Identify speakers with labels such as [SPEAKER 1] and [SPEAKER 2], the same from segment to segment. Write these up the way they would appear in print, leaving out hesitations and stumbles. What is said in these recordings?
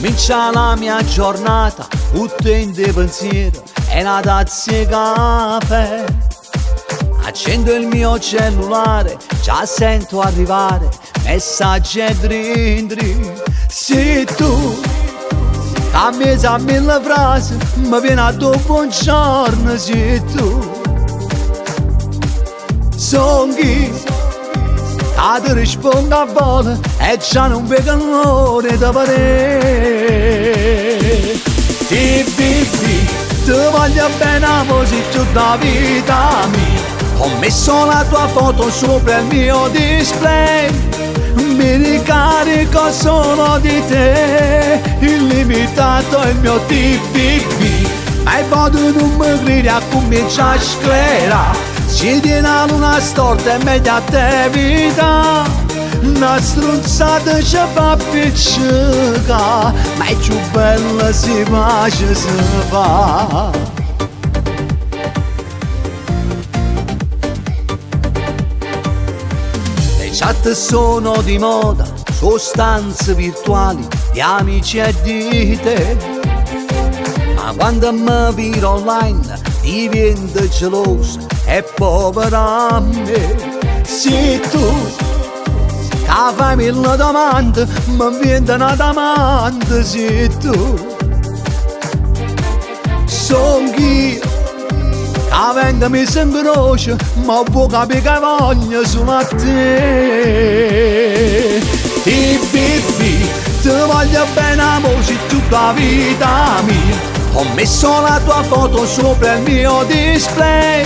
[SPEAKER 1] Comincia la mia giornata, tutto in de pensiero e una tazza di caffè. Accendo il mio cellulare, già sento arrivare messaggi e drindri. Se tu cambi a mille frasi, mi viene a tu buongiorno. Se tu son chi ti rispondo a volte e già non vedo l'ora da vedere. Ti voglio bene così tutta la vita mia. Ho messo la tua foto sopra il mio display, mi ricarico solo di te, illimitato è il mio TPP. Ma il voto non mi grida a cominciare a sclerare, ci tiene una storta e meglio a te vita. Una stronzata ci fa appiccica, ma è più bella se pace si fa. Chat sono di moda, sostanze virtuali di amici e di te. Ma quando mi viro online divento gelosa e povera a me. Se tu che fai mille domande, mi viene una domanda. Se tu son chi venga mi sembra croce, ma vuoi capire che voglio solo a te. TPP, ti voglio bene così tutta la vita mia. Ho messo la tua foto sopra il mio display,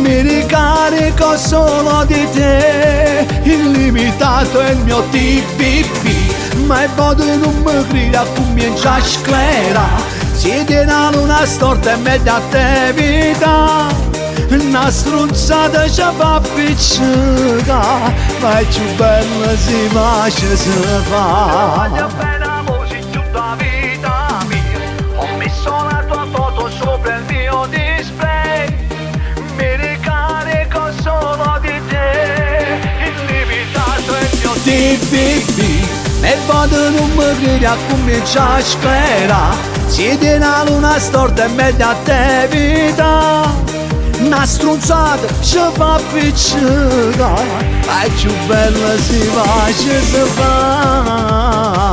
[SPEAKER 1] mi ricarico solo di te, illimitato è il mio TPP. Ma il voto non mi grida, comincia a sclerare, si tiene una storta e meglio a te vita. Una stronzata ci fa appiccica, ma è più bella se pace si fa. Voglio bene così tutta la vita mia. Ho messo la tua foto sopra il mio display, mi ricarico solo di te, illimitato è il mio TPP. E il voto non mi grida, comincia a sclerare, si tiene una storta e meglio a te vita. Una stronzata ci fa appiccica, ma è più bella se pace si fa.